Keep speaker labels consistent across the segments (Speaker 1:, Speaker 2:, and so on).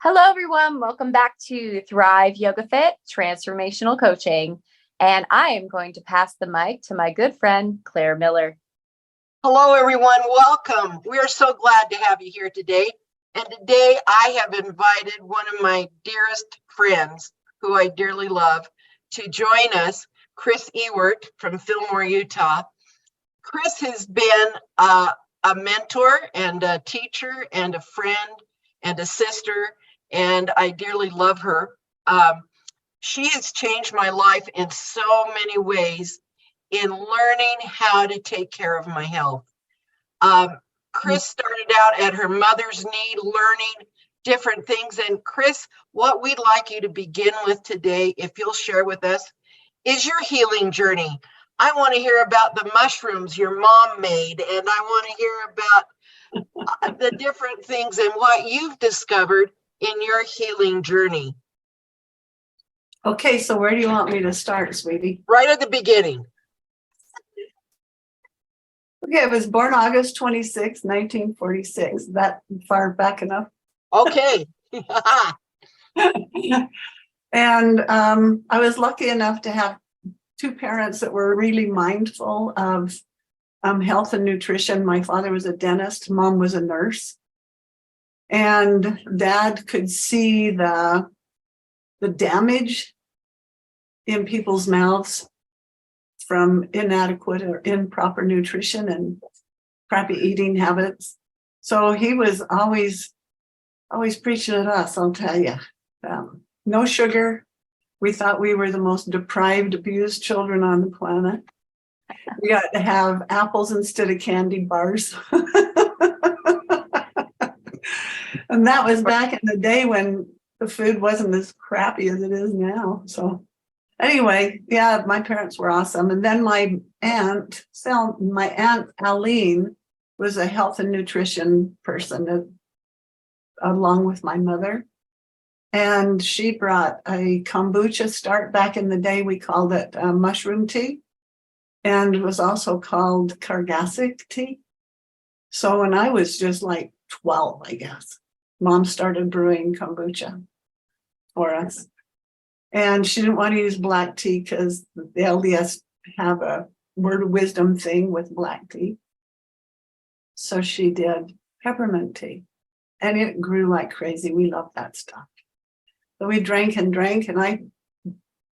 Speaker 1: Hello, everyone. Welcome back to Thrive Yoga Fit Transformational Coaching. And I am going to pass the mic to my good friend, Claire Miller.
Speaker 2: Hello, everyone. Welcome. We are so glad to have you here today. And today I have invited one of my dearest friends, who I dearly love, to join us, Kris Ewert from Fillmore, Utah. Kris has been a mentor and a teacher and a friend and a sister, and I dearly love her. She has changed my life in so many ways in learning how to take care of my health. Kris started out at her mother's knee, learning different things. And Kris, what we'd like you to begin with today, if you'll share with us, is your healing journey. I want to hear about the mushrooms your mom made, and I want to hear about the different things and what you've discovered in your healing journey.
Speaker 3: Okay, so where do you want me to start, sweetie?
Speaker 2: Right at the beginning.
Speaker 3: Okay, I was born August 26, 1946. That far back enough?
Speaker 2: Okay.
Speaker 3: And I was lucky enough to have two parents that were really mindful of health and nutrition. My father was a dentist, mom was a nurse. And dad could see the damage in people's mouths from inadequate or improper nutrition and crappy eating habits. So he was always preaching at us, I'll tell you. No sugar. We thought we were the most deprived, abused children on the planet. We got to have apples instead of candy bars. And that was back in the day when the food wasn't as crappy as it is now. So anyway, yeah, my parents were awesome. And then my aunt Aline was a health and nutrition person along with my mother. And she brought a kombucha start. Back in the day, we called it mushroom tea. And it was also called Kargasic tea. So when I was just like 12, I guess, Mom started brewing kombucha for us. And she didn't want to use black tea because the LDS have a word of wisdom thing with black tea. So she did peppermint tea. And it grew like crazy. We loved that stuff. So we drank, and I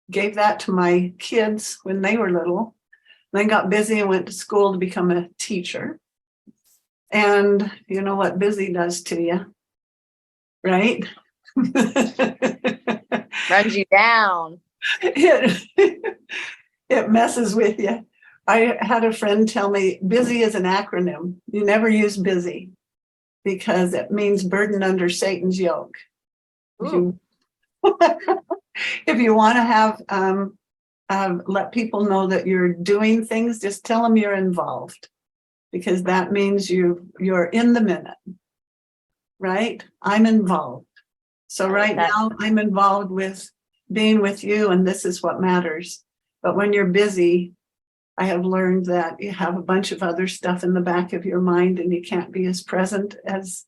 Speaker 3: gave that to my kids when they were little. Then got busy and went to school to become a teacher. And you know what busy does to you, right?
Speaker 1: Runs you down.
Speaker 3: It messes with you. I had a friend tell me busy is an acronym. You never use busy because it means burden under Satan's yoke. If you want to have let people know that you're doing things, just tell them you're involved, because that means you're in the minute, right? I'm involved. So right now I'm involved with being with you, and this is what matters. But when you're busy, I have learned that you have a bunch of other stuff in the back of your mind, and you can't be as present as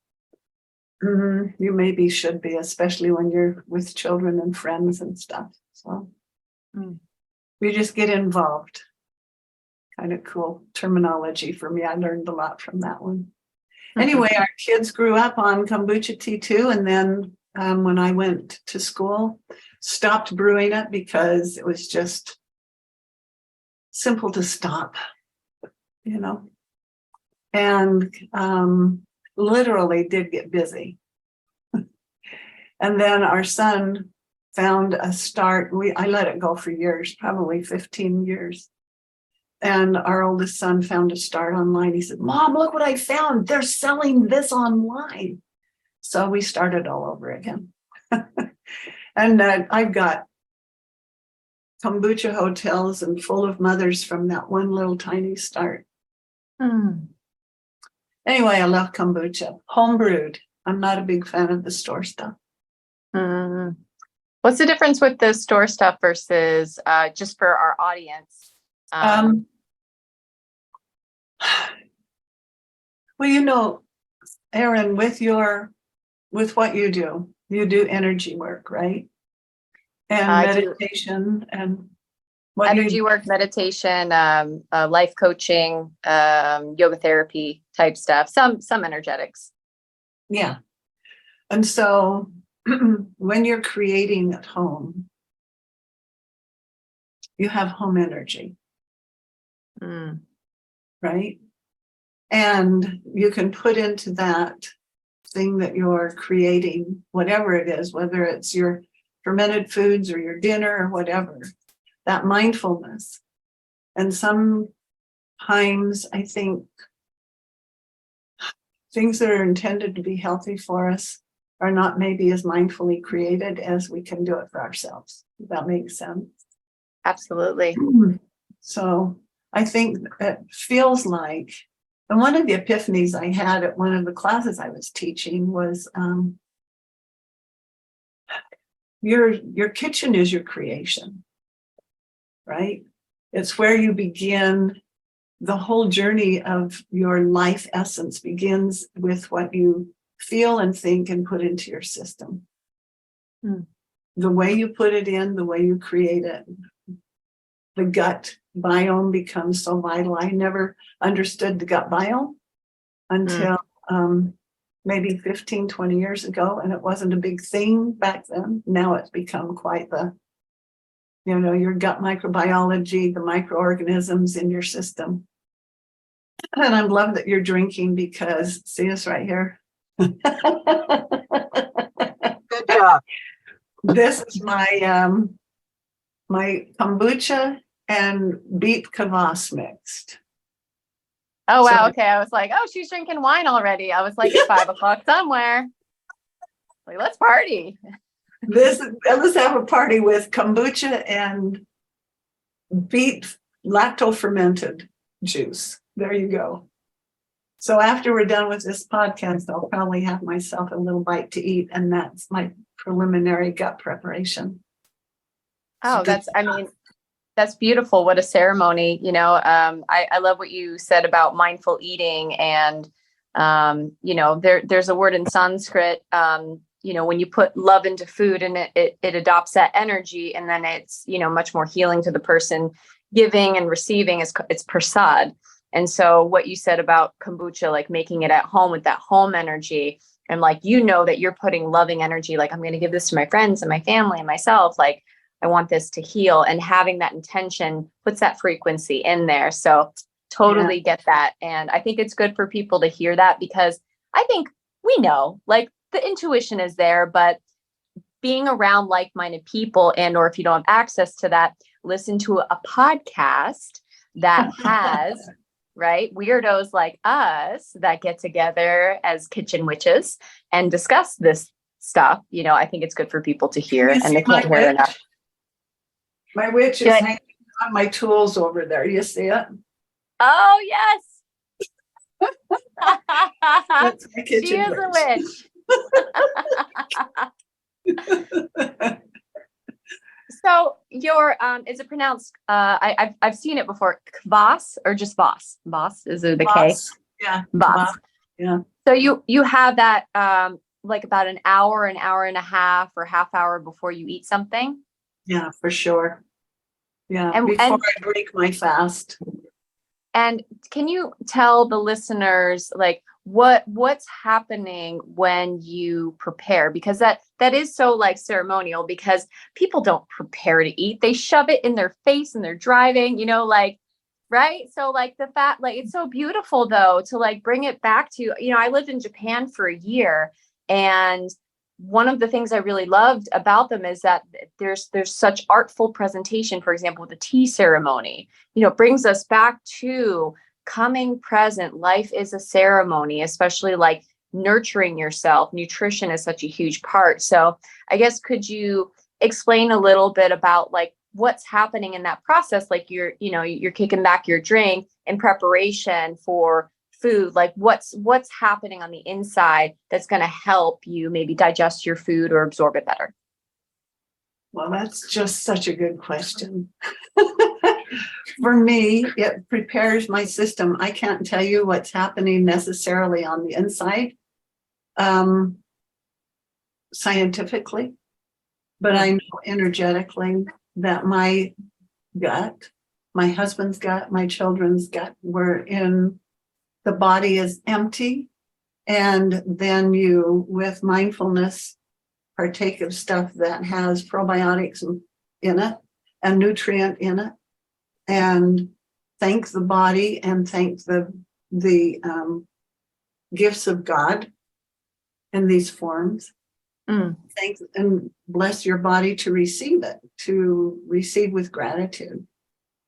Speaker 3: you maybe should be, especially when you're with children and friends and stuff. So we just get involved. Kind of cool terminology for me. I learned a lot from that one. Anyway, our kids grew up on kombucha tea too. And then when I went to school, stopped brewing it because it was just simple to stop, and literally did get busy. And then our son found a start. I let it go for years, probably 15 years. And our oldest son found a start online. He said, Mom, look what I found. They're selling this online. So we started all over again. And I've got kombucha hotels and full of mothers from that one little tiny start. Anyway, I love kombucha. Home brewed. I'm not a big fan of the store stuff.
Speaker 1: What's the difference with the store stuff versus just for our audience?
Speaker 3: Well, Erin, with what you do, You do energy work, right? And
Speaker 1: I do.
Speaker 3: meditation and what do
Speaker 1: Energy
Speaker 3: you,
Speaker 1: work, meditation, life coaching, yoga therapy type stuff, some energetics.
Speaker 3: yeah. And so when you're creating at home, you have home energy,
Speaker 1: Mm.
Speaker 3: right? And you can put into that thing that you're creating, whatever it is, whether it's your fermented foods or your dinner or whatever, that mindfulness. And sometimes I think things that are intended to be healthy for us are not maybe as mindfully created as we can do it for ourselves. Does that make sense?
Speaker 1: Absolutely.
Speaker 3: So I think it feels like, and one of the epiphanies I had at one of the classes I was teaching was your kitchen is your creation, right? It's where you begin. The whole journey of your life essence begins with what you feel and think and put into your system. The way you put it in, the way you create it. The gut biome becomes so vital. I never understood the gut biome until maybe 15, 20 years ago. And it wasn't a big thing back then. Now it's become quite the, your gut microbiology, the microorganisms in your system. And I love that you're drinking because, see us right here.
Speaker 2: Good job.
Speaker 3: This is my my kombucha and beet kvass mixed.
Speaker 1: Oh, wow.
Speaker 3: So-
Speaker 1: Okay. I was like, oh, she's drinking wine already. I was like, it's 5 o'clock somewhere. Like, let's party.
Speaker 3: Let's have a party with kombucha and beet lacto fermented juice. There you go. So after we're done with this podcast, I'll probably have myself a little bite to eat, and that's my preliminary gut preparation.
Speaker 1: Oh,
Speaker 3: So
Speaker 1: that's beautiful. What a ceremony. I love what you said about mindful eating. And, there's a word in Sanskrit, when you put love into food and it adopts that energy, and then it's, much more healing to the person giving and receiving. It's prasad. And so what you said about kombucha, like making it at home with that home energy, and like, that you're putting loving energy, like I'm going to give this to my friends and my family and myself, like I want this to heal, and having that intention puts that frequency in there. So totally get that. And I think it's good for people to hear that, because I think we know, like, the intuition is there, but being around like-minded people, and or if you don't have access to that, listen to a podcast that has right, weirdos like us that get together as kitchen witches and discuss this stuff. I think it's good for people to hear, and they can't hear it enough.
Speaker 3: My witch is hanging on my tools over there. You see it?
Speaker 1: Oh, yes.
Speaker 3: That's my kitchen
Speaker 1: She is a witch. So your is it pronounced I've seen it before, kvass or just Voss? Voss, is it the K?
Speaker 3: Yeah.
Speaker 1: Voss.
Speaker 3: Yeah.
Speaker 1: So you have that like about an hour and a half or half hour before you eat something?
Speaker 3: Yeah, for sure. Yeah,
Speaker 1: And
Speaker 3: before I break my fast.
Speaker 1: And can you tell the listeners, like, what's happening when you prepare? Because that is so, like, ceremonial, because people don't prepare to eat. They shove it in their face and they're driving, like, right? So, like, the fact, like, it's so beautiful though to, like, bring it back to, I lived in Japan for a year, and one of the things I really loved about them is that there's such artful presentation. For example, with the tea ceremony, it brings us back to coming present. Life is a ceremony, especially like nurturing yourself. Nutrition is such a huge part. So I guess, could you explain a little bit about, like, what's happening in that process? Like, you're kicking back your drink in preparation for food, like what's happening on the inside that's going to help you maybe digest your food or absorb it better?
Speaker 3: Well, that's just such a good question. For me, it prepares my system. I can't tell you what's happening necessarily on the inside. scientifically, but I know energetically that my gut, my husband's gut, my children's gut the body is empty. And then you, with mindfulness, partake of stuff that has probiotics in it and nutrient in it, and thank the body and thank the gifts of God in these forms. Thank and bless your body to receive it, to receive with gratitude.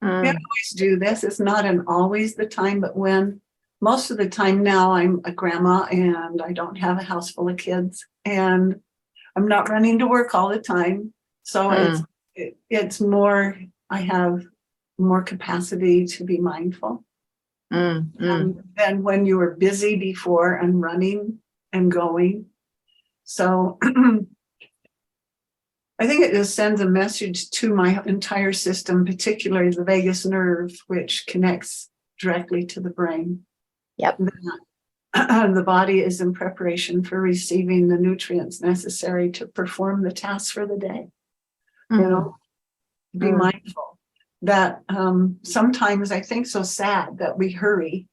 Speaker 3: We always do this. It's not always the time, but when most of the time now I'm a grandma and I don't have a house full of kids and I'm not running to work all the time. So it's more, I have more capacity to be mindful than when you were busy before and running and going. So I think it just sends a message to my entire system, particularly the vagus nerve, which connects directly to the brain.
Speaker 1: Yep.
Speaker 3: The body is in preparation for receiving the nutrients necessary to perform the tasks for the day. You know, be mindful that sometimes I think so sad that we hurry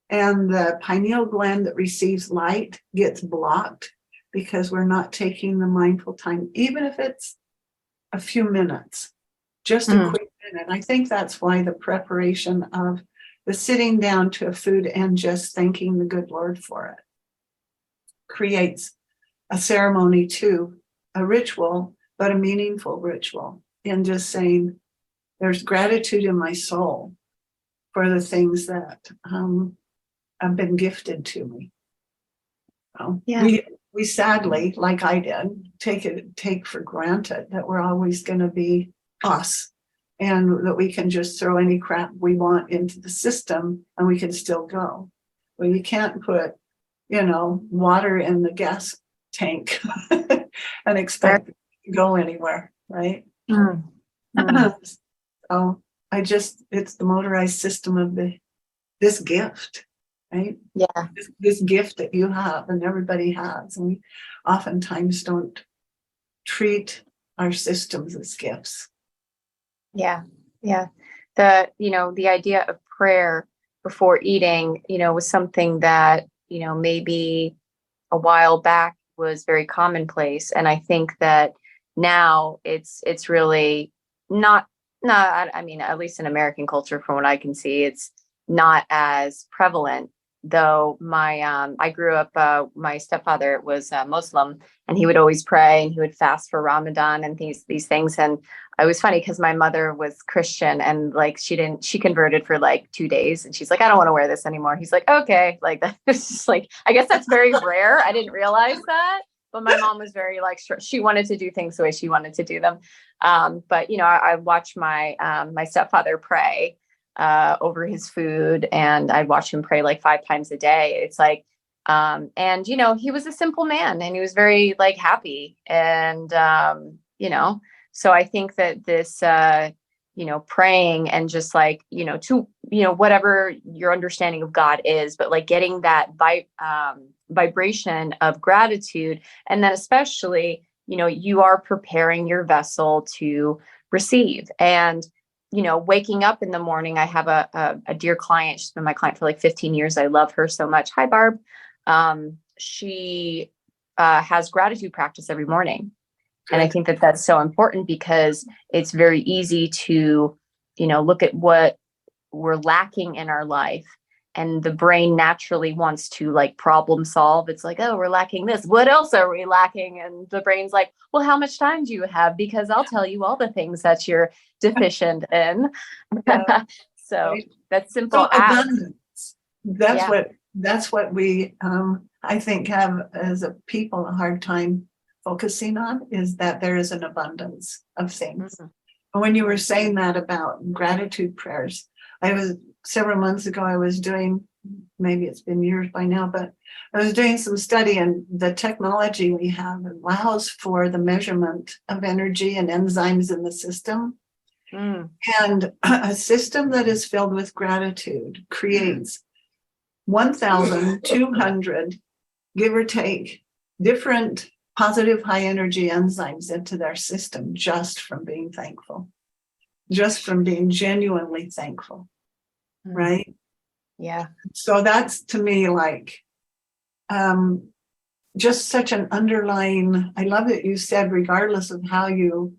Speaker 3: and the pineal gland that receives light gets blocked because we're not taking the mindful time, even if it's a few minutes, just a quick minute. I think that's why the preparation of the sitting down to a food and just thanking the good Lord for it creates a ceremony too, a ritual, but a meaningful ritual, in just saying there's gratitude in my soul for the things that have been gifted to me. We sadly, like I did, take for granted that we're always going to be us and that we can just throw any crap we want into the system and we can still go. Well, you can't put, water in the gas tank and expect it to go anywhere, right? So it's the motorized system of this gift. Right?
Speaker 1: Yeah.
Speaker 3: This gift that you have and everybody has. And we oftentimes don't treat our systems as gifts.
Speaker 1: Yeah. Yeah. The idea of prayer before eating, was something that, maybe a while back was very commonplace. And I think that now it's really not, I mean, at least in American culture, from what I can see, it's not as prevalent. Though I grew up, my stepfather was Muslim, and he would always pray and he would fast for Ramadan and these things. And it was funny because my mother was Christian and she converted for 2 days and she's like, I don't want to wear this anymore. He's like, okay, that's just I guess that's very rare. I didn't realize that, but my mom was very she wanted to do things the way she wanted to do them. But I watched my stepfather pray over his food, and I'd watch him pray 5 times a day. It's and he was a simple man and he was very happy. And, so I think that this, praying and just to, whatever your understanding of God is, but getting that vibration of gratitude. And then especially, you are preparing your vessel to receive. And waking up in the morning, I have a dear client. She's been my client for 15 years. I love her so much. Hi, Barb. She has gratitude practice every morning. And I think that that's so important because it's very easy to, look at what we're lacking in our life. And the brain naturally wants to problem solve. It's oh, we're lacking this. What else are we lacking? And the brain's well, how much time do you have? Because I'll tell you all the things that you're deficient in. So that's simple.
Speaker 3: Abundance. That's what we, I think, have as a people a hard time focusing on, is that there is an abundance of things. And when you were saying that about gratitude prayers, several months ago, I was doing, maybe it's been years by now, but I was doing some study, and the technology we have allows for the measurement of energy and enzymes in the system. And a system that is filled with gratitude creates 1,200, give or take, different positive high energy enzymes into their system just from being thankful, just from being genuinely thankful, right?
Speaker 1: Yeah.
Speaker 3: So that's to me like just such an underlying, I love that you said, regardless of how you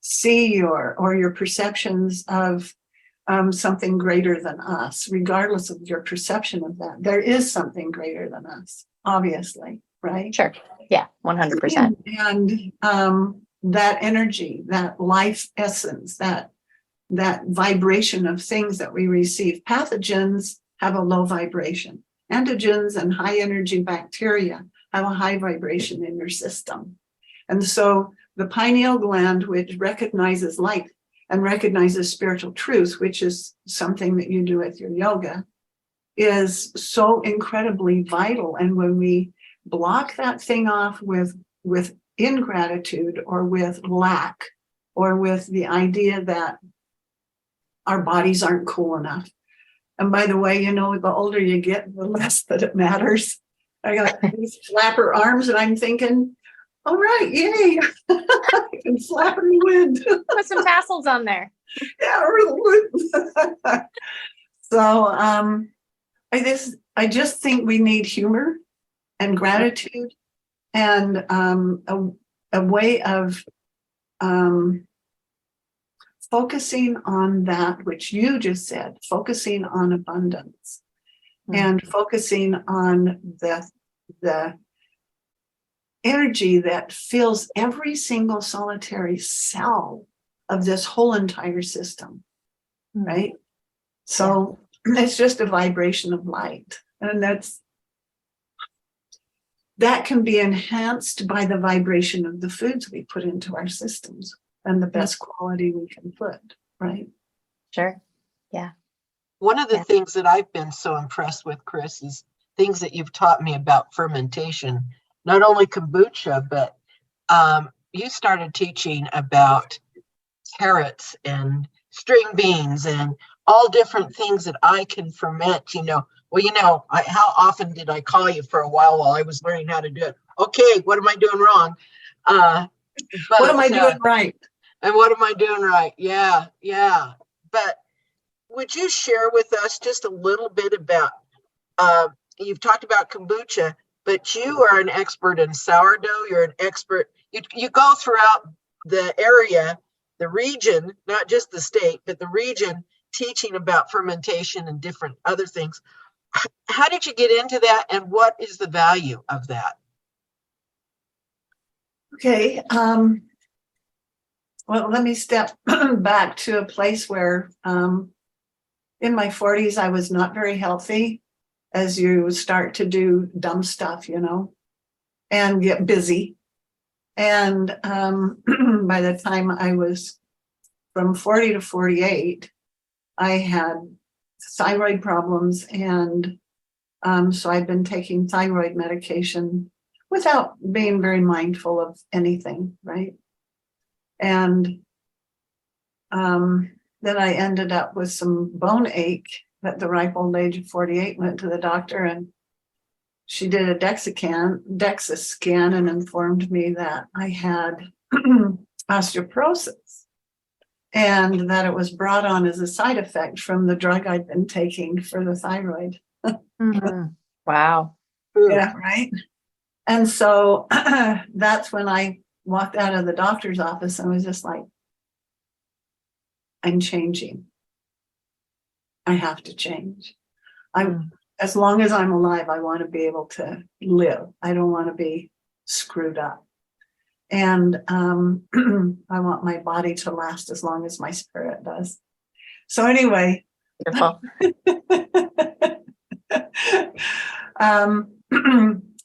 Speaker 3: see your perceptions of something greater than us, regardless of your perception of that, there is something greater than us, obviously, right?
Speaker 1: Sure. Yeah. 100%.
Speaker 3: And that energy, that life essence, that vibration of things that we receive. Pathogens have a low vibration. Antigens and high energy bacteria have a high vibration in your system. And so the pineal gland, which recognizes light and recognizes spiritual truth, which is something that you do with your yoga, is so incredibly vital. And when we block that thing off with ingratitude or with lack or with the idea that our bodies aren't cool enough. And by the way, the older you get, the less that it matters. I got these flapper arms and I'm thinking, all right, yay. I can flap in the wind.
Speaker 1: Put some tassels on there.
Speaker 3: Yeah, really. So I just think we need humor and gratitude and a way of focusing on that which you just said, focusing on abundance and focusing on the energy that fills every single solitary cell of this whole entire system, right? So it's just a vibration of light. And that can be enhanced by the vibration of the foods we put into our systems and the best quality we can put, right?
Speaker 1: Sure. Yeah.
Speaker 2: One of the things that I've been so impressed with, Kris, is things that you've taught me about fermentation, not only kombucha, but you started teaching about carrots and string beans and all different things that I can ferment, how often did I call you for a while I was learning how to do it? Okay, what am I doing wrong?
Speaker 3: What am I doing right?
Speaker 2: And what am I doing right? Yeah. But would you share with us just a little bit about, you've talked about kombucha, but you are an expert in sourdough. You're an expert. You go throughout the area, the region, not just the state, but the region, teaching about fermentation and different other things. How did you get into that, and what is the value of that?
Speaker 3: Okay. Well, let me step back to a place where in my 40s, I was not very healthy as you start to do dumb stuff, and get busy. And by the time I was from 40 to 48, I had thyroid problems. And so I'd been taking thyroid medication without being very mindful of anything, right? And then I ended up with some bone ache at the ripe old age of 48, went to the doctor, and she did a DEXA scan and informed me that I had osteoporosis and that it was brought on as a side effect from the drug I'd been taking for the thyroid.
Speaker 1: Wow.
Speaker 3: Yeah, right. And so that's when I walked out of the doctor's office and was just like, I'm changing. I have to change. As long as I'm alive, I want to be able to live. I don't want to be screwed up. And I want my body to last as long as my spirit does. So anyway,
Speaker 1: Wonderful.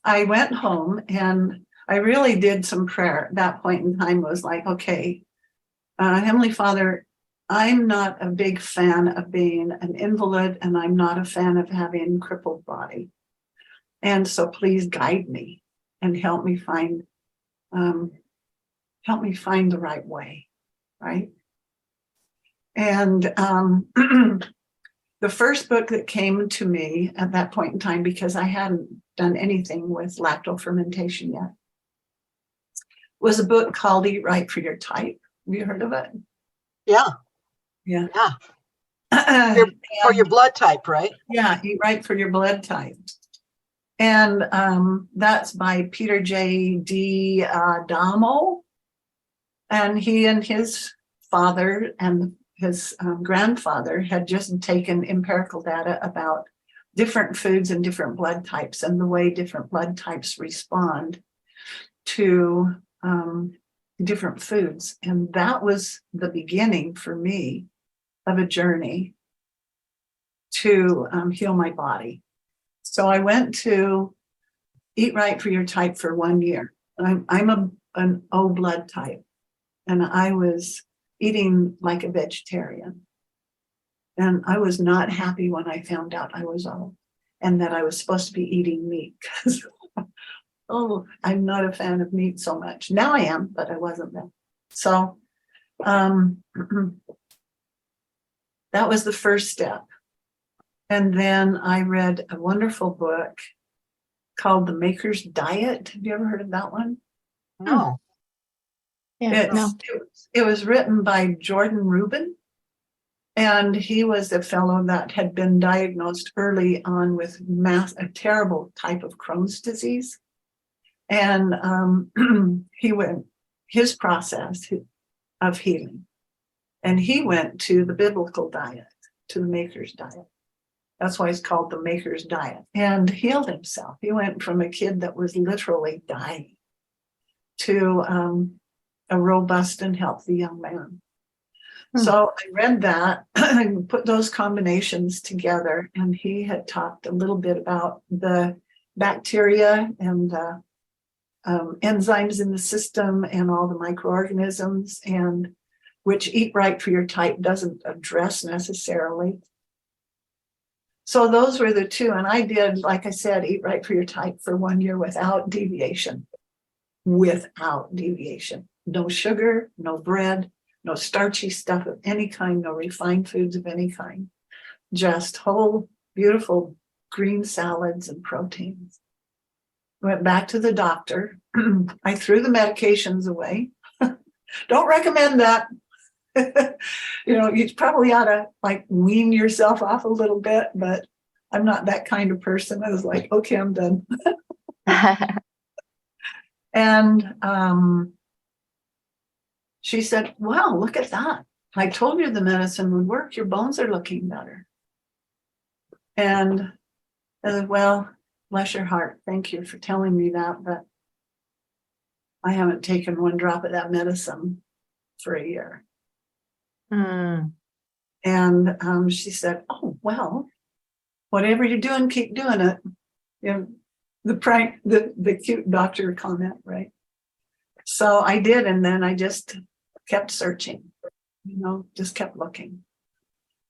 Speaker 3: I went home and I really did some prayer. At that point in time was like, okay, Heavenly Father, I'm not a big fan of being an invalid, and I'm not a fan of having a crippled body. And so please guide me and help me find the right way, right? And the first book that came to me at that point in time, because I hadn't done anything with lacto fermentation yet, was a book called Eat Right for Your Type. Have you heard of it?
Speaker 2: Yeah.
Speaker 3: Yeah.
Speaker 2: Yeah. For your blood type, right?
Speaker 3: Yeah, Eat Right for Your Blood Type. And that's by Peter J.D. Damo. And he and his father and his grandfather had just taken empirical data about different foods and different blood types and the way different blood types respond to different foods. And that was the beginning for me of a journey to heal my body. So I went to Eat Right for Your Type for 1 year. I'm an O blood type, and I was eating like a vegetarian. And I was not happy when I found out I was O and that I was supposed to be eating meat because, oh, I'm not a fan of meat so much. Now I am, but I wasn't then. So that was the first step. And then I read a wonderful book called The Maker's Diet. Have you ever heard of that one?
Speaker 2: No.
Speaker 1: Yeah. No.
Speaker 3: It was written by Jordan Rubin. And he was a fellow that had been diagnosed early on with a terrible type of Crohn's disease. And his process of healing. And he went to the biblical diet, to the Maker's Diet. That's why it's called the Maker's Diet, and healed himself. He went from a kid that was literally dying to a robust and healthy young man. So I read that and put those combinations together, and he had talked a little bit about the bacteria and enzymes in the system and all the microorganisms, and which Eat Right for Your Type doesn't address necessarily. So those were the two. And I did, like I said, Eat Right for Your Type for 1 year without deviation. Without deviation. No sugar, no bread, no starchy stuff of any kind, no refined foods of any kind. Just whole, beautiful green salads and proteins. Went back to the doctor. I threw the medications away. Don't recommend that. You probably ought to like wean yourself off a little bit, but I'm not that kind of person. I was like, okay, I'm done. And she said, well, look at that. I told you the medicine would work. Your bones are looking better. And I said, well, bless your heart. Thank you for telling me that, but I haven't taken one drop of that medicine for a year. And she said, oh, well, whatever you're doing, keep doing it. The cute doctor comment, right? So I did. And then I just kept searching, just kept looking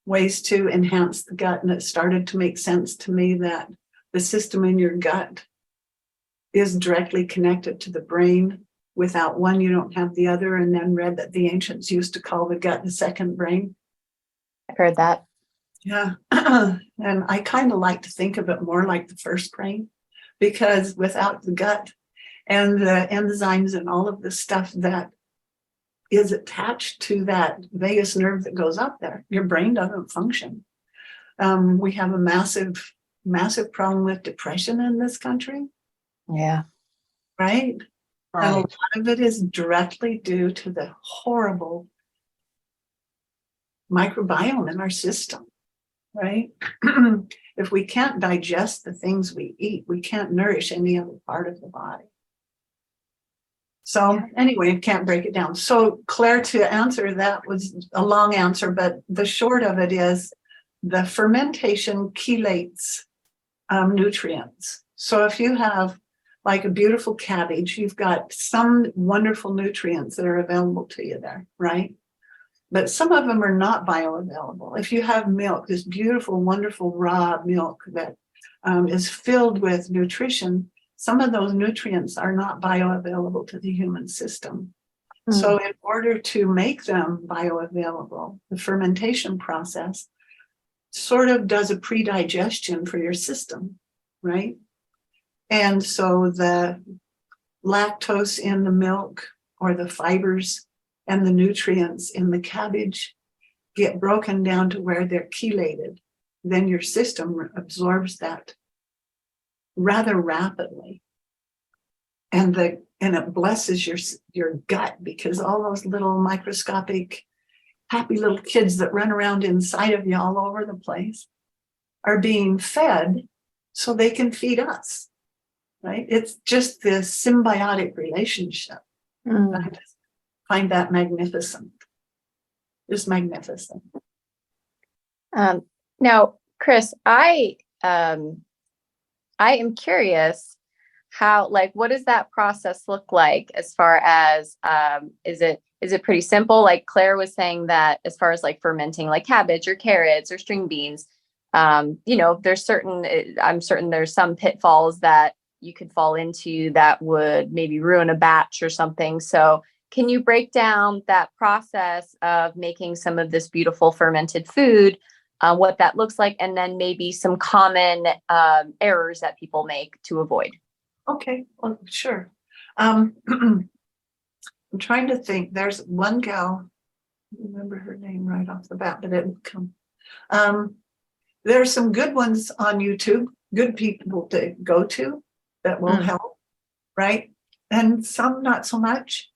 Speaker 3: ways to enhance the gut. And it started to make sense to me that the system in your gut is directly connected to the brain. Without one, you don't have the other. And then read that the ancients used to call the gut the second brain.
Speaker 1: I've heard that.
Speaker 3: Yeah. And I kind of like to think of it more like the first brain, because without the gut and the enzymes and all of the stuff that is attached to that vagus nerve that goes up there, your brain doesn't function. We have a massive, massive problem with depression in this country.
Speaker 1: Yeah.
Speaker 3: Right?
Speaker 2: Right.
Speaker 3: And a lot of it is directly due to the horrible microbiome in our system, right? If we can't digest the things we eat, we can't nourish any other part of the body. So anyway, I can't break it down. So Claire, to answer that was a long answer, but the short of it is the fermentation chelates nutrients. So if you have like a beautiful cabbage, you've got some wonderful nutrients that are available to you there, right? But some of them are not bioavailable. If you have milk, this beautiful, wonderful raw milk that is filled with nutrition, some of those nutrients are not bioavailable to the human system. So in order to make them bioavailable, the fermentation process sort of does a pre-digestion for your system, right? And so the lactose in the milk or the fibers and the nutrients in the cabbage get broken down to where they're chelated, then your system absorbs that rather rapidly. And it blesses your gut, because all those little microscopic happy little kids that run around inside of you all over the place are being fed so they can feed us, right? It's just this symbiotic relationship. I just find that magnificent. Just magnificent.
Speaker 1: Now, Kris, I am curious how, like, what does that process look like as far as, is it pretty simple? Like Claire was saying that as far as like fermenting, like cabbage or carrots or string beans, there's I'm certain there's some pitfalls that you could fall into that would maybe ruin a batch or something. So can you break down that process of making some of this beautiful fermented food, what that looks like, and then maybe some common errors that people make to avoid?
Speaker 3: Okay, well, sure. I'm trying to think. There's one gal, I don't remember her name right off the bat, but it will come. There's some good ones on YouTube, good people to go to that will help, right? And some not so much.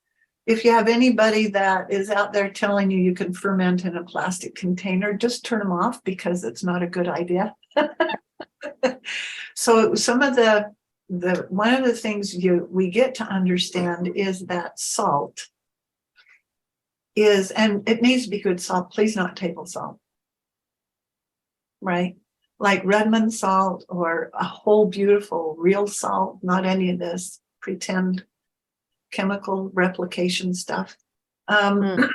Speaker 3: If you have anybody that is out there telling you you can ferment in a plastic container, just turn them off, because it's not a good idea. So some of one of the things we get to understand is that salt is, and it needs to be good salt, please not table salt, right? Like Redmond salt or a whole beautiful real salt, not any of this pretend chemical replication stuff. And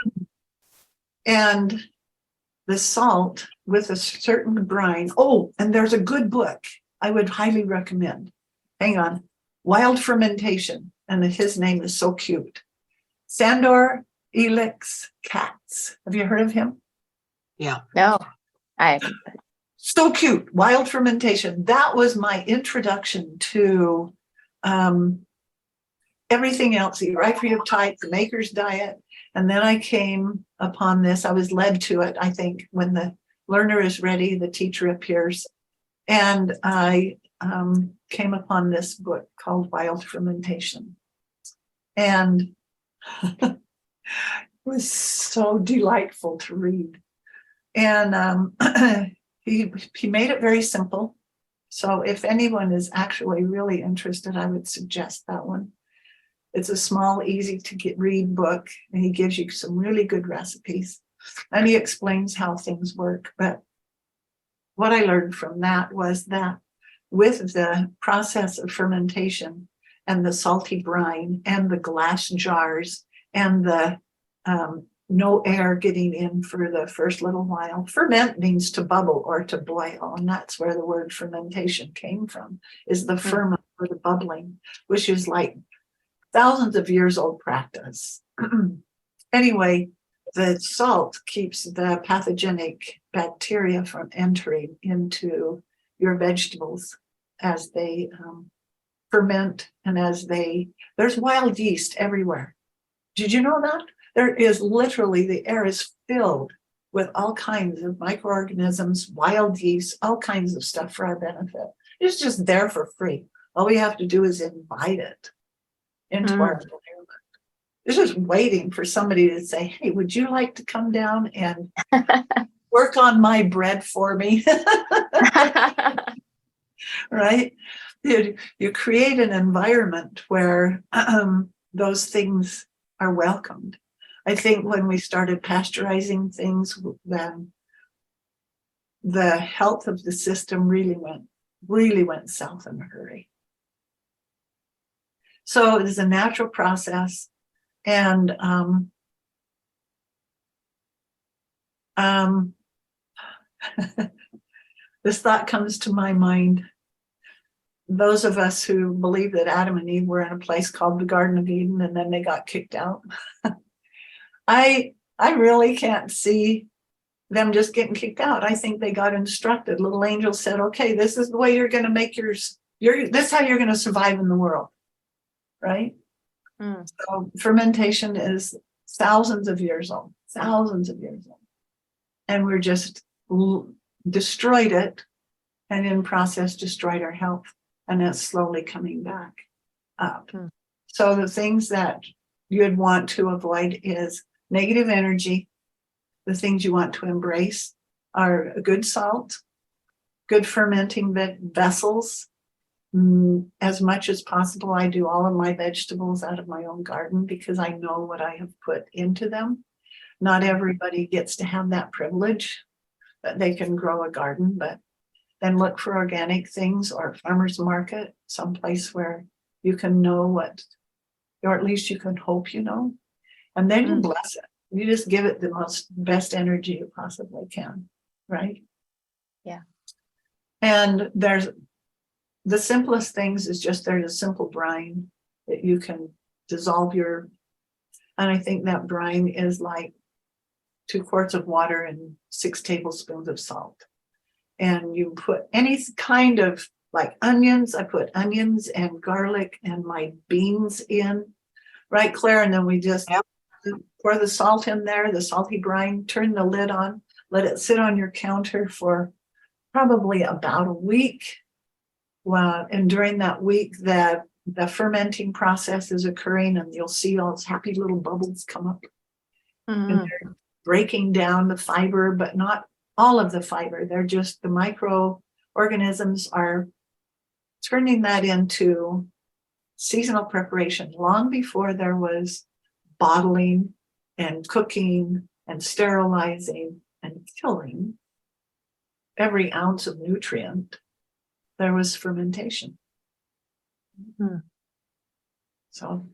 Speaker 3: the salt with a certain brine. Oh, and there's a good book I would highly recommend. Hang on. Wild Fermentation. And his name is so cute. Sandor Elix Katz. Have you heard of him?
Speaker 2: Yeah.
Speaker 1: No,
Speaker 3: So cute. Wild Fermentation. That was my introduction to everything else, the Erythria type, the Maker's Diet. And then I came upon this. I was led to it, I think, when the learner is ready, the teacher appears. And I came upon this book called Wild Fermentation. And it was so delightful to read. And he made it very simple. So if anyone is actually really interested, I would suggest that one. It's a small, easy to read book, and he gives you some really good recipes, and he explains how things work. But what I learned from that was that with the process of fermentation and the salty brine and the glass jars and the no air getting in for the first little while, ferment means to bubble or to boil, and that's where the word fermentation came from, is the ferment or the bubbling, which is like thousands of years old practice. Anyway, the salt keeps the pathogenic bacteria from entering into your vegetables as they ferment, and there's wild yeast everywhere. Did you know that? There is literally, the air is filled with all kinds of microorganisms, wild yeast, all kinds of stuff for our benefit. It's just there for free. All we have to do is invite it into our environment. It's just waiting for somebody to say, hey, would you like to come down and work on my bread for me? Right? You create an environment where those things are welcomed. I think when we started pasteurizing things, then the health of the system really went south in a hurry. So it is a natural process. And this thought comes to my mind. Those of us who believe that Adam and Eve were in a place called the Garden of Eden and then they got kicked out. I really can't see them just getting kicked out. I think they got instructed. Little angel said, okay, this is the way you're going to make this is how you're going to survive in the world. Right? So fermentation is thousands of years old. And we're just destroyed it, and in process destroyed our health. And it's slowly coming back up. So the things that you'd want to avoid is negative energy. The things you want to embrace are good salt, good fermenting vessels. As much as possible, I do all of my vegetables out of my own garden because I know what I have put into them. Not everybody gets to have that privilege that they can grow a garden, but then look for organic things or farmers market, someplace where you can know what, or at least you can hope you know, and then you bless it. You just give it the best energy you possibly can, right?
Speaker 1: Yeah.
Speaker 3: And there's the simplest things is just there's a simple brine that you can dissolve and I think that brine is like 2 quarts of water and 6 tablespoons of salt. And you put any kind of like onions. I put onions and garlic and my beans in, right, Claire? And then we just pour the salt in there, the salty brine, turn the lid on, let it sit on your counter for probably about a week. Well, and during that week, the fermenting process is occurring, and you'll see all those happy little bubbles come up. And they're breaking down the fiber, but not all of the fiber. They're just the microorganisms are turning that into seasonal preparation long before there was bottling and cooking and sterilizing and killing every ounce of nutrient. There was fermentation. So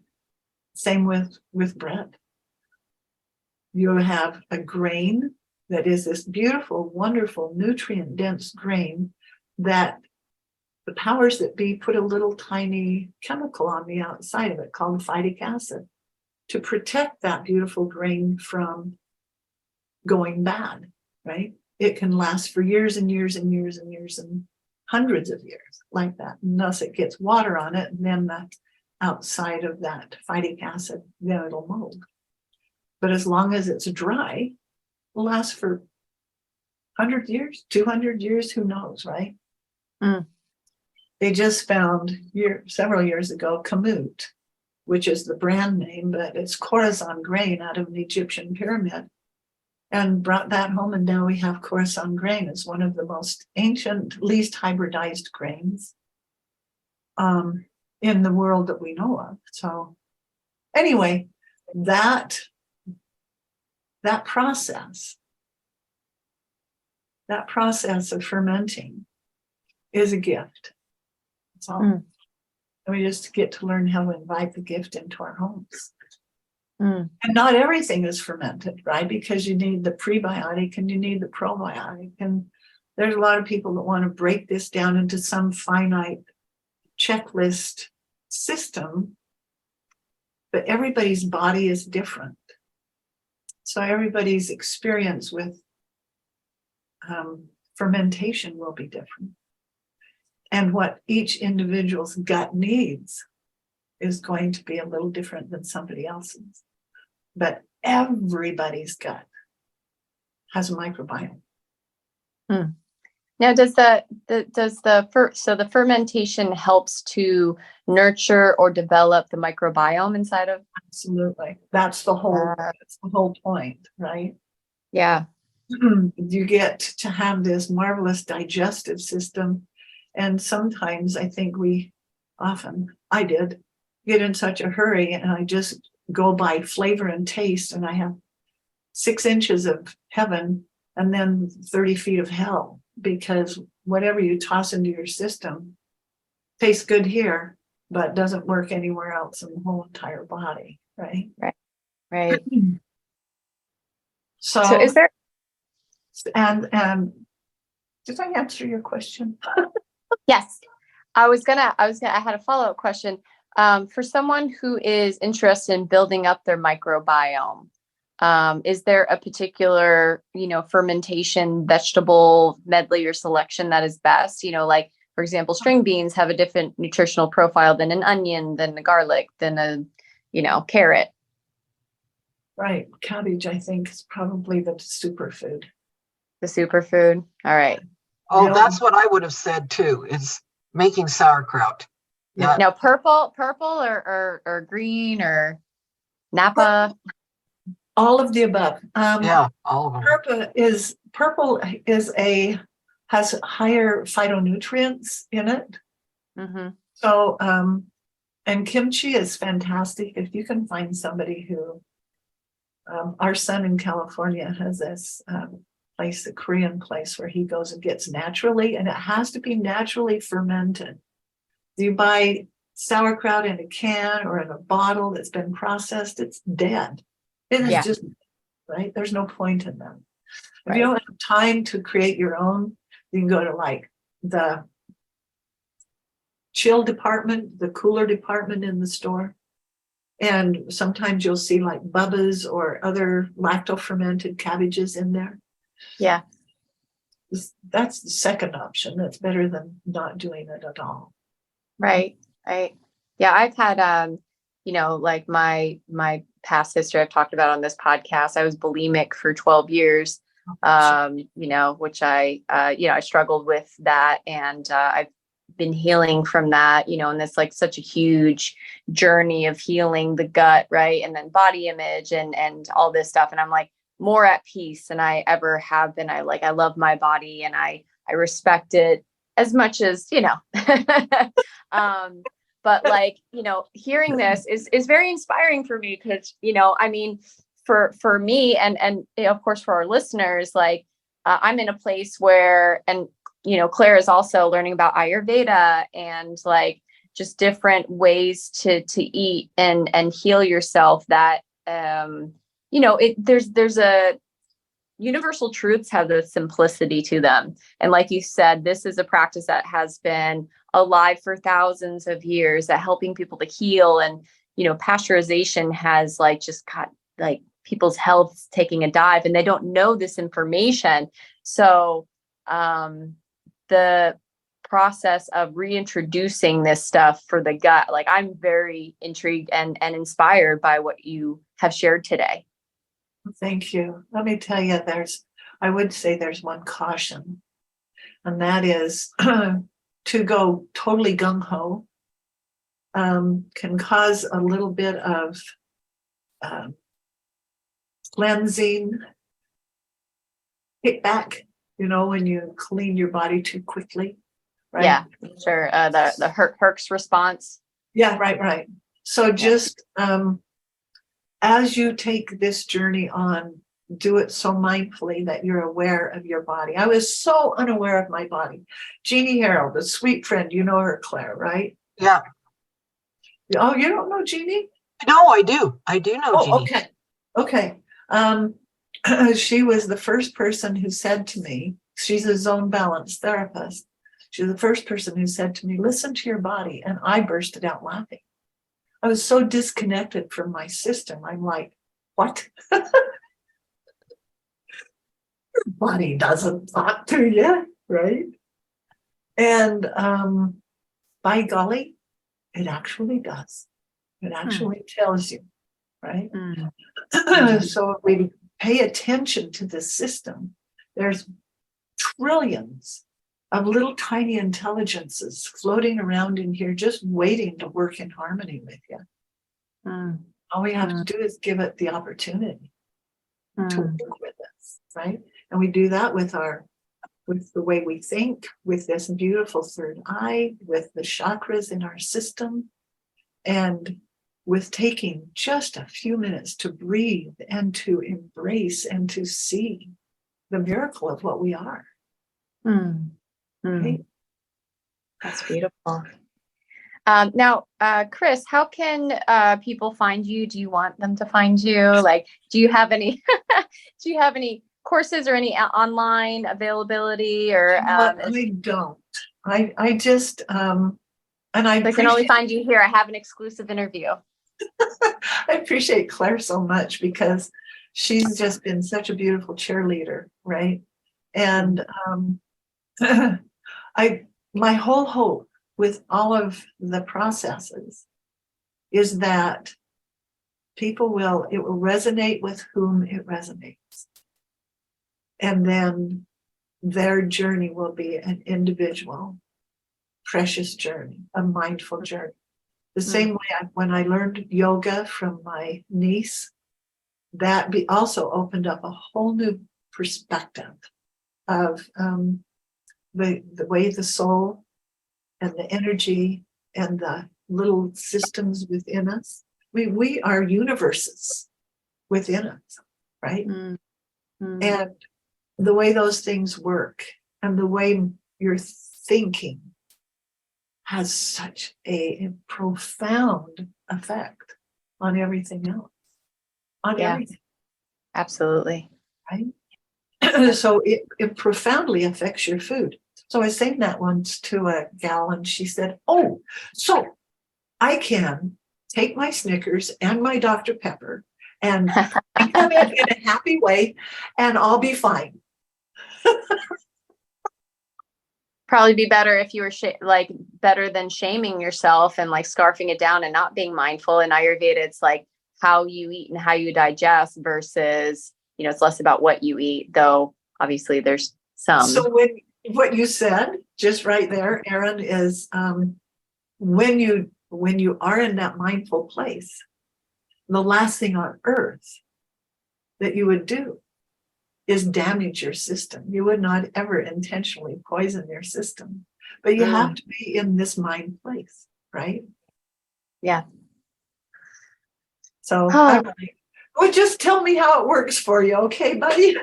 Speaker 3: same with bread. You have a grain that is this beautiful, wonderful, nutrient-dense grain that the powers that be put a little tiny chemical on the outside of it called phytic acid to protect that beautiful grain from going bad, right? It can last for years and years and years and years and hundreds of years like that, unless it gets water on it, and then the outside of that phytic acid, then it'll mold. But as long as it's dry, it'll last for 100 years, 200 years, who knows, right? They just found several years ago kamut, which is the brand name, but it's Khorasan grain out of an Egyptian pyramid, and brought that home. And now we have Khorasan grain as one of the most ancient, least hybridized grains in the world that we know of. So anyway, that process of fermenting is a gift. That's all. And we just get to learn how to invite the gift into our homes. And not everything is fermented, right? Because you need the prebiotic and you need the probiotic. And there's a lot of people that want to break this down into some finite checklist system, but everybody's body is different. So everybody's experience with fermentation will be different. And what each individual's gut needs is going to be a little different than somebody else's. But everybody's gut has a microbiome.
Speaker 1: Now, does the fermentation helps to nurture or develop the microbiome inside of?
Speaker 3: Absolutely. That's the whole point, right?
Speaker 1: Yeah.
Speaker 3: You get to have this marvelous digestive system. And sometimes I think I did get in such a hurry, and I just go by flavor and taste, and I have 6 inches of heaven and then 30 feet of hell, because whatever you toss into your system tastes good here, but doesn't work anywhere else in the whole entire body, right?
Speaker 1: Right.
Speaker 3: So
Speaker 1: is there?
Speaker 3: And did I answer your question?
Speaker 1: Yes. I had a follow-up question. For someone who is interested in building up their microbiome, is there a particular, fermentation vegetable medley or selection that is best? Like, for example, string beans have a different nutritional profile than an onion, than a garlic, than carrot.
Speaker 3: Right. Cabbage, I think, is probably the superfood.
Speaker 1: The superfood. All right.
Speaker 2: Oh,
Speaker 3: Really?
Speaker 2: that's what I would have said too, is making sauerkraut.
Speaker 3: Yeah.
Speaker 1: Now, purple or green or Napa.
Speaker 3: All of the above.
Speaker 2: Yeah, all of them.
Speaker 3: Purple has higher phytonutrients in it.
Speaker 1: Mm-hmm.
Speaker 3: So, and kimchi is fantastic. If you can find somebody who, our son in California has this place, a Korean place where he goes and gets naturally, and it has to be naturally fermented. You buy sauerkraut in a can or in a bottle that's been processed, it's dead. It is just, right? There's no point in them. If you don't have time to create your own, you can go to like the chill department, the cooler department in the store. And sometimes you'll see like Bubba's or other lacto-fermented cabbages in there.
Speaker 1: Yeah.
Speaker 3: That's the second option. That's better than not doing it at all.
Speaker 1: Right. Right. Yeah. I've had, like my past history I've talked about on this podcast. I was bulimic for 12 years, which I struggled with that. And I've been healing from that, and it's like such a huge journey of healing the gut, right? And then body image and all this stuff. And I'm like more at peace than I ever have been. I love my body and I respect it as much as, but hearing this is very inspiring for me because, for me and of course for our listeners, I'm in a place where, and Claire is also learning about Ayurveda and just different ways to eat and heal yourself that, there's a universal truths have the simplicity to them. And like you said, this is a practice that has been alive for thousands of years at helping people to heal. And, pasteurization has just got people's health taking a dive and they don't know this information. So, the process of reintroducing this stuff for the gut, I'm very intrigued and inspired by what you have shared today.
Speaker 3: Thank you. Let me tell you, I would say there's one caution, and that is to go totally gung-ho can cause a little bit of cleansing kickback, when you clean your body too quickly, right?
Speaker 1: Yeah, sure. The Herx response.
Speaker 3: Yeah, right. So just as you take this journey on, do it so mindfully that you're aware of your body. I was so unaware of my body. Jeannie Harold, a sweet friend, you know her, Claire, right?
Speaker 2: Yeah.
Speaker 3: Oh, you don't know Jeannie?
Speaker 2: No, I do. I do know Jeannie.
Speaker 3: Okay. She was the first person who said to me, she's a zone balance therapist. She was the first person who said to me, listen to your body. And I bursted out laughing. I was so disconnected from my system. I'm like, what? Your body doesn't talk to you, right? And by golly, it actually does. It actually tells you, right? So if we pay attention to the system, there's trillions of little tiny intelligences floating around in here just waiting to work in harmony with you. All we have to do is give it the opportunity to work with us, right? And we do that with the way we think, with this beautiful third eye, with the chakras in our system, and with taking just a few minutes to breathe and to embrace and to see the miracle of what we are. Right?
Speaker 1: That's beautiful. Now, Kris, how can people find you? Do you want them to find you? Do you have any courses or any online availability or
Speaker 3: I don't. I just and I
Speaker 1: can only find you here. I have an exclusive interview.
Speaker 3: I appreciate Claire so much because she's just been such a beautiful cheerleader, right? And my whole hope with all of the processes is that it will resonate with whom it resonates. And then their journey will be an individual, precious journey, a mindful journey. The same way when I learned yoga from my niece, that also opened up a whole new perspective of the way the soul and the energy and the little systems within us. We are universes within us, right? And the way those things work and the way you're thinking has such a profound effect on everything else, on everything.
Speaker 1: Absolutely.
Speaker 3: Right? So it profoundly affects your food. So I was saying that once to a gal, and she said, oh, so I can take my Snickers and my Dr. Pepper and eat them in a happy way, and I'll be fine.
Speaker 1: Probably be better if you were better than shaming yourself and like scarfing it down and not being mindful. In Ayurveda, it's like how you eat and how you digest versus, it's less about what you eat, though obviously there's some.
Speaker 3: So what you said just right there, Erin, is when you are in that mindful place, the last thing on earth that you would do is damage your system. You would not ever intentionally poison your system, but you have to be in this mind place, right?
Speaker 1: Yeah.
Speaker 3: So well, just tell me how it works for you, okay, buddy?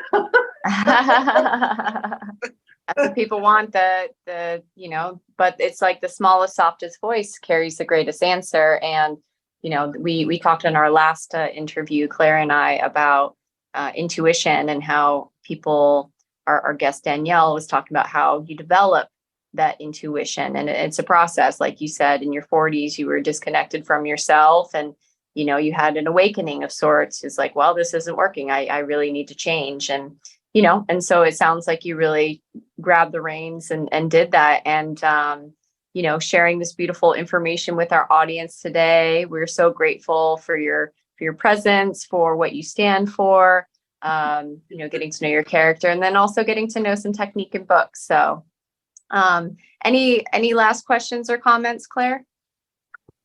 Speaker 1: That's what people want, but it's like the smallest, softest voice carries the greatest answer. And, we talked in our last interview, Claire and I, about intuition and how people, our guest Danielle was talking about how you develop that intuition. And it's a process. Like you said, in your 40s, you were disconnected from yourself and, you had an awakening of sorts. It's like, well, this isn't working. I really need to change. And, and so it sounds like you really grabbed the reins and did that. And, sharing this beautiful information with our audience today. We're so grateful for your presence, for what you stand for, getting to know your character, and then also getting to know some technique and books. So any last questions or comments, Claire?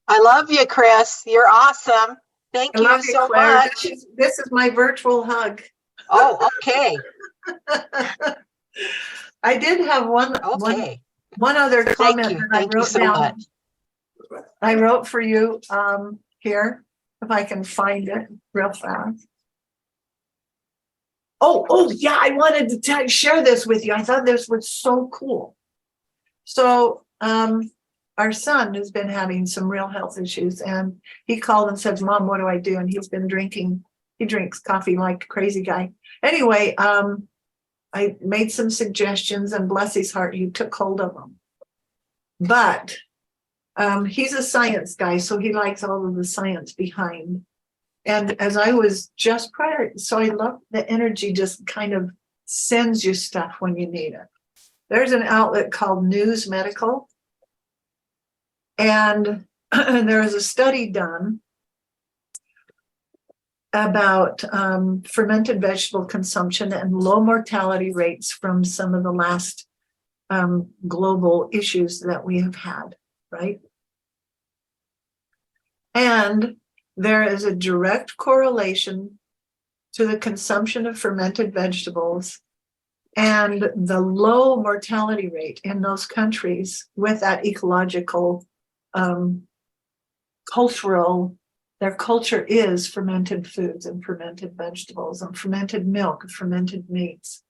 Speaker 2: I love you, Kris. You're awesome. Thank you so much.
Speaker 3: This is my virtual hug.
Speaker 2: Oh, okay.
Speaker 3: I did have one other comment that I wrote down. I wrote for you here, if I can find it real fast. Oh yeah, I wanted to share this with you. I thought this was so cool. So our son has been having some real health issues, and he called and said, Mom, what do I do? And he drinks coffee like a crazy guy. Anyway, I made some suggestions, and bless his heart, he took hold of them. But he's a science guy, so he likes all of the science behind. And as I was just prior, so I love the energy just kind of sends you stuff when you need it. There's an outlet called News Medical. And there is a study done about fermented vegetable consumption and low mortality rates from some of the last global issues that we have had, right? And there is a direct correlation to the consumption of fermented vegetables and the low mortality rate in those countries with that ecological, cultural, their culture is fermented foods and fermented vegetables and fermented milk, fermented meats,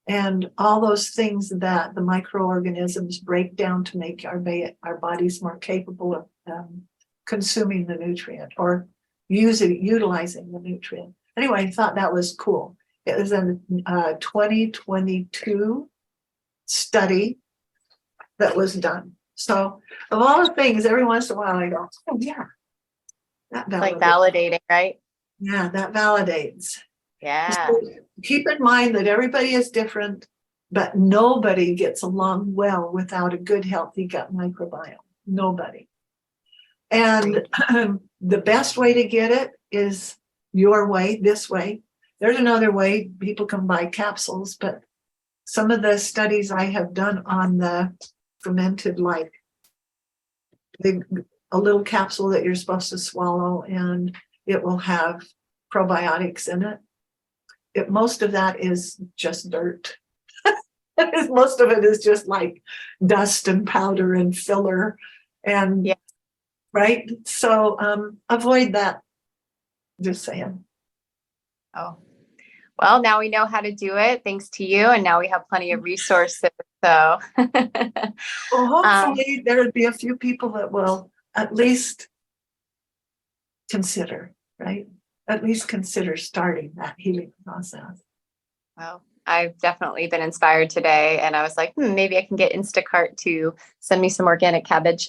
Speaker 3: and all those things that the microorganisms break down to make our bodies more capable of consuming the nutrient or utilizing the nutrient. Anyway, I thought that was cool. It was a 2022 study that was done. So of all the things, every once in a while I go, oh yeah. That validates.
Speaker 1: Like validating, right?
Speaker 3: Yeah, that validates.
Speaker 1: Yeah.
Speaker 3: So keep in mind that everybody is different, but nobody gets along well without a good, healthy gut microbiome. Nobody. And the best way to get it is your way, this way. There's another way. People can buy capsules, but some of the studies I have done on the fermented, like a little capsule that you're supposed to swallow, and it will have probiotics in it. Most of that is just dirt. Most of it is just like dust and powder and filler, and
Speaker 1: Yeah.
Speaker 3: right. So avoid that. Just saying.
Speaker 1: Oh, well, now we know how to do it thanks to you. And now we have plenty of resources. So,
Speaker 3: Well, hopefully there would be a few people that will at least consider, right? At least consider starting that healing process.
Speaker 1: well, I've definitely been inspired today. And I was like, maybe I can get Instacart to send me some organic cabbage.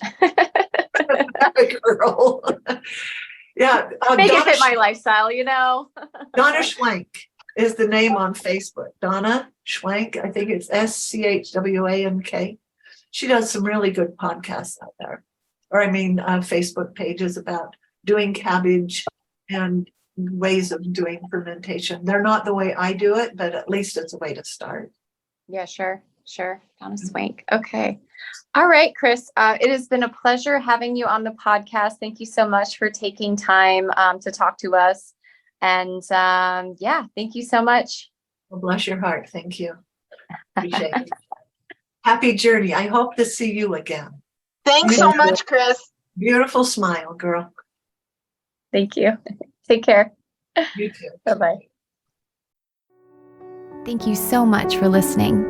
Speaker 3: Girl. Yeah.
Speaker 1: Make it
Speaker 3: Donna
Speaker 1: fit my lifestyle, you know?
Speaker 3: Donna Schwank is the name on Facebook. Donna Schwank, I think it's SCHWANK. She does some really good podcasts out there. Facebook pages about doing cabbage and ways of doing fermentation. They're not the way I do it, but at least it's a way to start.
Speaker 1: Yeah, sure. Donna Swank. Okay. All right, Kris. It has been a pleasure having you on the podcast. Thank you so much for taking time to talk to us. And thank you so much.
Speaker 3: Well, bless your heart. Thank you. Appreciate it. Happy journey. I hope to see you again.
Speaker 2: Thanks so much, Kris.
Speaker 3: Beautiful smile, girl.
Speaker 1: Thank you. Take care.
Speaker 3: You too.
Speaker 1: Bye-bye.
Speaker 4: Thank you so much for listening.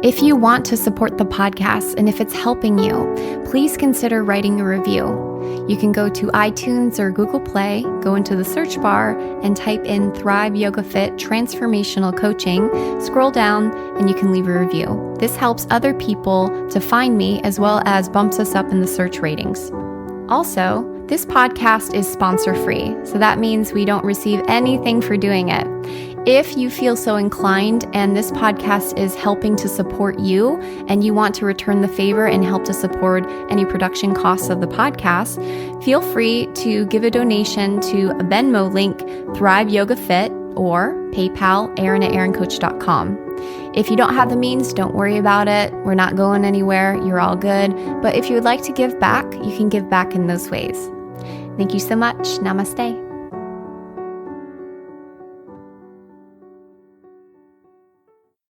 Speaker 4: If you want to support the podcast and if it's helping you, please consider writing a review. You can go to iTunes or Google Play, go into the search bar and type in Thrive Yoga Fit Transformational Coaching, scroll down, and you can leave a review. This helps other people to find me as well as bumps us up in the search ratings. Also, this podcast is sponsor-free, so that means we don't receive anything for doing it. If you feel so inclined and this podcast is helping to support you and you want to return the favor and help to support any production costs of the podcast, feel free to give a donation to a Venmo link, Thrive Yoga Fit, or PayPal, Erin@erincoach.com. If you don't have the means, don't worry about it. We're not going anywhere. You're all good. But if you would like to give back, you can give back in those ways. Thank you so much. Namaste.